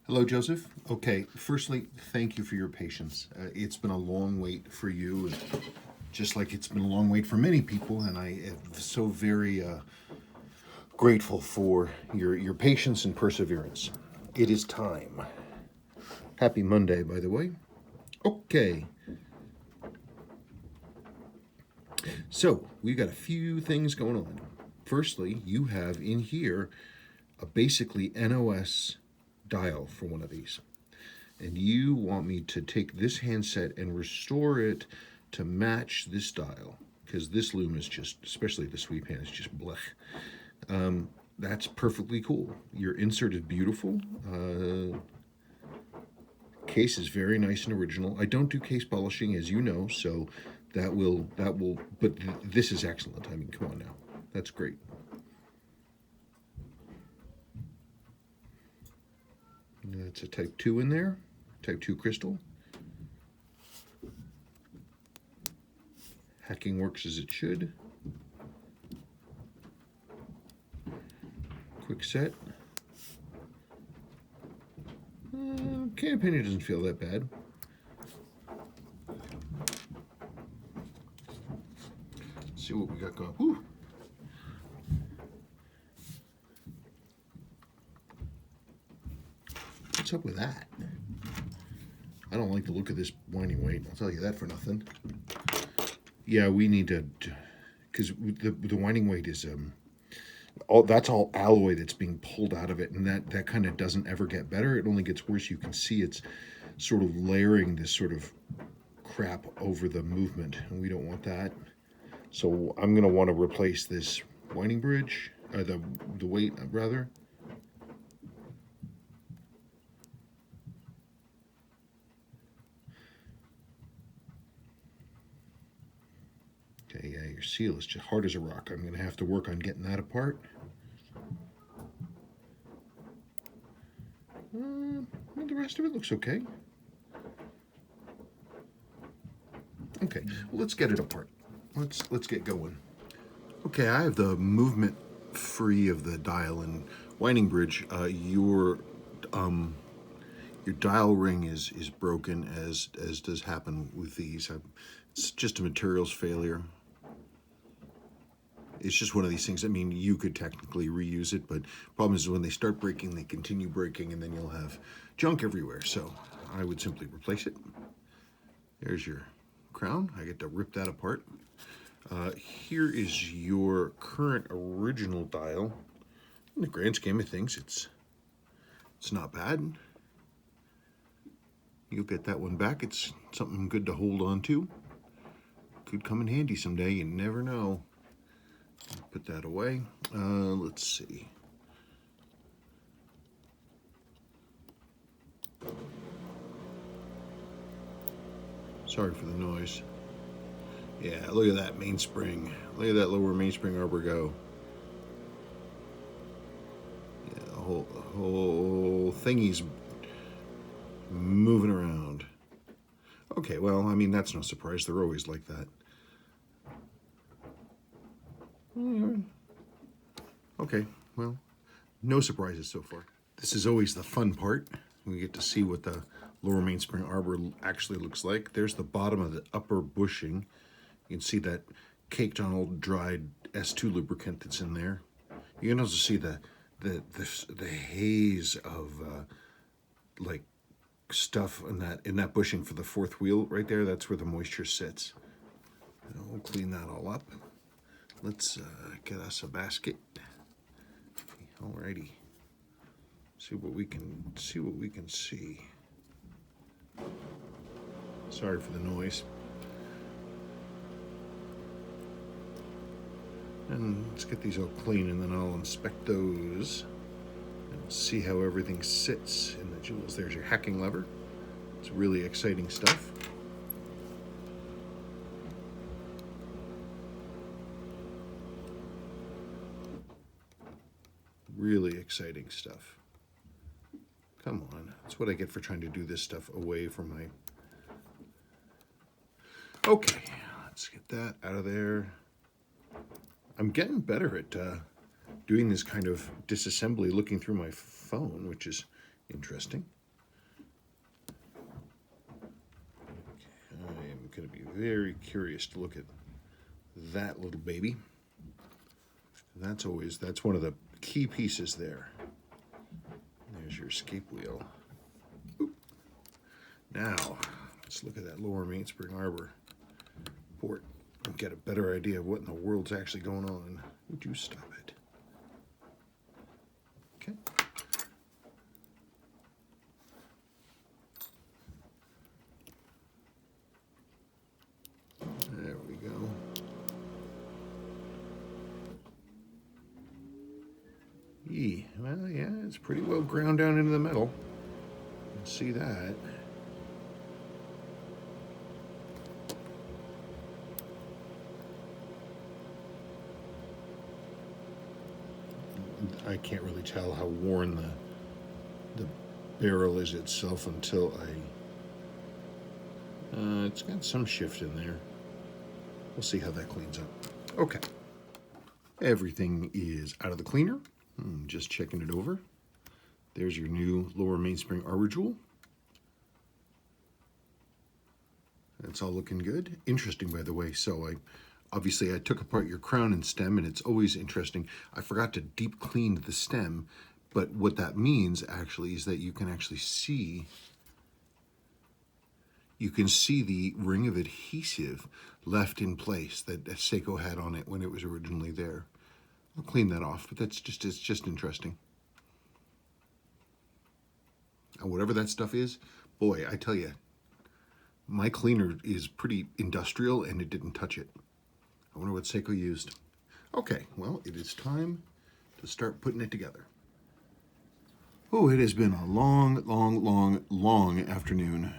Hello, Joseph. Okay, firstly, thank you for your patience. It's been a long wait for you, and just like it's been a long wait for many people, and I am so very grateful for your patience and perseverance. It is time. Happy Monday, by the way. Okay, so we've got a few things going on. Firstly, you have in here a basically NOS dial for one of these. And you want me to take this handset and restore it to match this dial, because this loom is just, especially the sweep hand, is just blech. That's perfectly cool. Your insert is beautiful. Case is very nice and original. I don't do case polishing, as you know, so that will. But this is excellent. I mean, come on now, that's great. That's a Type 2 in there, Type 2 crystal. Hacking works as it should. Quick set. Can of painting doesn't feel that bad. Let's see what we got going. Whew. What's up with that? I don't like the look of this winding weight. I'll tell you that for nothing. Yeah, we need to, because the winding weight is that's all alloy that's being pulled out of it, and that kind of doesn't ever get better. It only gets worse. You can see it's sort of layering this sort of crap over the movement, and we don't want that. So I'm gonna want to replace this winding bridge, the weight rather. Okay, yeah, your seal is just hard as a rock. I'm gonna have to work on getting that apart. Well, the rest of it looks okay. Okay, well, let's get it apart. Let's get going. Okay, I have the movement free of the dial and winding bridge. Your dial ring is broken, as does happen with these. It's just a materials failure. It's just one of these things. I mean, you could technically reuse it, but problem is when they start breaking, they continue breaking, and then you'll have junk everywhere. So I would simply replace it. There's your crown. I get to rip that apart. Here is your current original dial. In the grand scheme of things, it's not bad. You'll get that one back. It's something good to hold on to. Could come in handy someday. You never know. Put that away. Let's see. Sorry for the noise. Yeah, look at that mainspring. Look at that lower mainspring arbor go. Yeah, the whole thingy's moving around. Okay, well, I mean, that's no surprise. They're always like that. Okay, well, no surprises so far. This is always the fun part. We get to see what the lower mainspring arbor actually looks like. There's the bottom of the upper bushing. You can see that caked on old dried S2 lubricant that's in there. You can also see the haze of like stuff in that bushing for the fourth wheel right there. That's where the moisture sits. And we'll clean that all up. Let's get us a basket. Alrighty. See what we can see. Sorry for the noise. And let's get these all clean, and then I'll inspect those and see how everything sits in the jewels. There's your hacking lever. It's really exciting stuff. Really exciting stuff. Come on. That's what I get for trying to do this stuff away from my... Okay, let's get that out of there. I'm getting better at doing this kind of disassembly looking through my phone, which is interesting. going to be very curious to look at that little baby. That's one of the key pieces there. There's your escape wheel. Oop. Now, let's look at that lower Mainspring Arbor port and get a better idea of what in the world's actually going on. Would you stop it? Okay. There we go. Well, yeah, it's pretty well ground down into the metal. You can see that. I can't really tell how worn the barrel is itself until it's got some shift in there. We'll see how that cleans up. Okay. Everything is out of the cleaner. Just checking it over. There's your new lower mainspring arbor jewel. That's all looking good. Interesting, by the way. So obviously I took apart your crown and stem, and it's always interesting. I forgot to deep clean the stem, but what that means actually is that you can actually see the ring of adhesive left in place that Seiko had on it when it was originally there. I'll clean that off, but it's just interesting. And whatever that stuff is, boy, I tell you, my cleaner is pretty industrial and it didn't touch it. I wonder what Seiko used. Okay, well, it is time to start putting it together. Oh, it has been a long afternoon,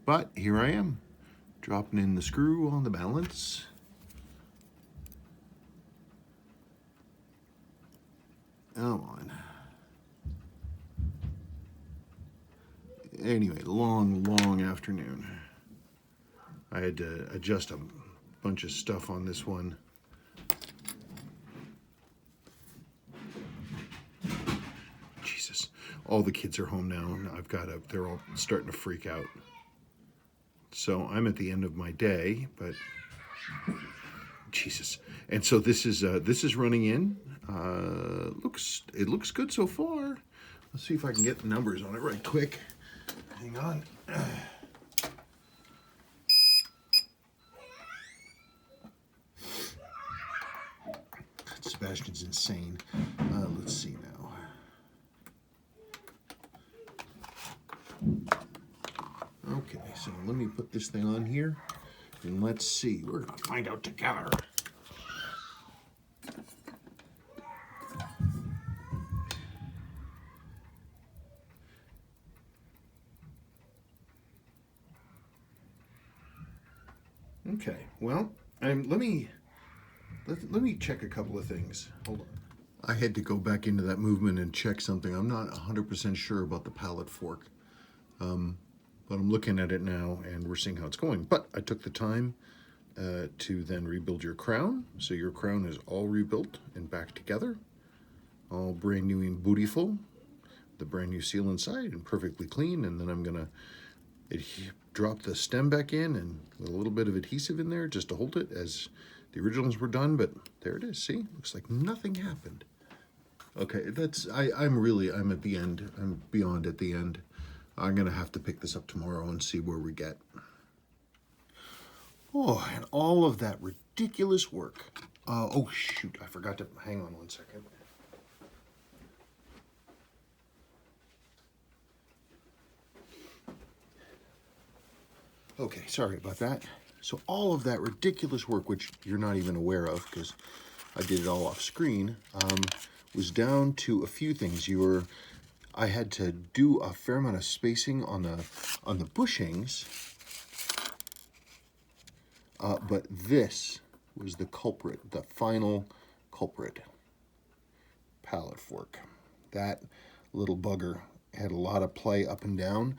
but here I am, dropping in the screw on the balance. Come on. Anyway, long afternoon. I had to adjust a bunch of stuff on this one. Jesus, all the kids are home now. They're all starting to freak out. So I'm at the end of my day, but Jesus. And so this is running in. It looks good so far. Let's see if I can get the numbers on it right quick. Hang on. Sebastian's insane. Let's see now. Okay, so let me put this thing on here, and let's see. We're gonna find out together. Okay, well, let me check a couple of things. Hold on. I had to go back into that movement and check something. I'm not 100% sure about the pallet fork, but I'm looking at it now and we're seeing how it's going. But I took the time to then rebuild your crown. So your crown is all rebuilt and back together, all brand new and beautiful. The brand new seal inside and perfectly clean. And then I'm gonna drop the stem back in and with a little bit of adhesive in there just to hold it as the originals were done, but there it is. See, looks like nothing happened. Okay, I'm at the end. I'm beyond at the end. I'm gonna have to pick this up tomorrow and see where we get. Oh, and all of that ridiculous work. Oh shoot, I forgot to, hang on one second. Okay, sorry about that. So all of that ridiculous work, which you're not even aware of because I did it all off screen, was down to a few things. I had to do a fair amount of spacing on the bushings, but this was the culprit, the final culprit. Pallet fork. That little bugger had a lot of play up and down,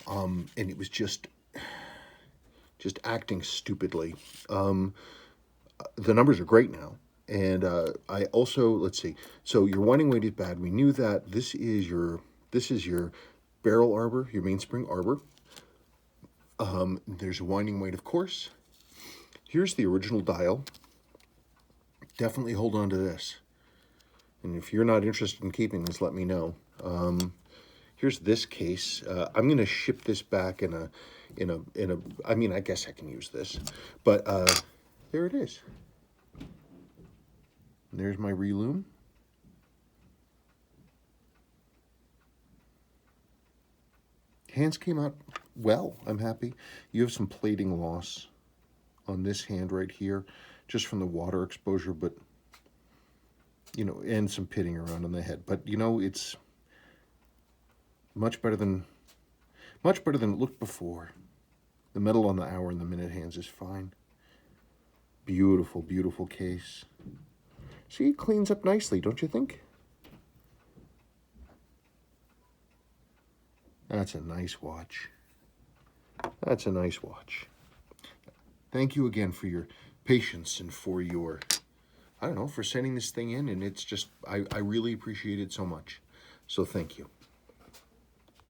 and it was just acting stupidly. The numbers are great now. And I also, let's see, so your winding weight is bad. We knew that. This is your barrel arbor, your mainspring arbor. There's a winding weight, of course. Here's the original dial. Definitely hold on to this. And if you're not interested in keeping this, let me know. Here's this case. I'm going to ship this back in a. I mean, I guess I can use this, but there it is. And there's my relume. Hands came out well. I'm happy. You have some plating loss on this hand right here, just from the water exposure, but you know, and some pitting around on the head. But you know, it's much better than it looked before. The metal on the hour and the minute hands is fine. Beautiful, beautiful case. See, it cleans up nicely, don't you think? That's a nice watch. That's a nice watch. Thank you again for your patience and for your, I don't know, for sending this thing in. And it's just, I really appreciate it so much. So thank you.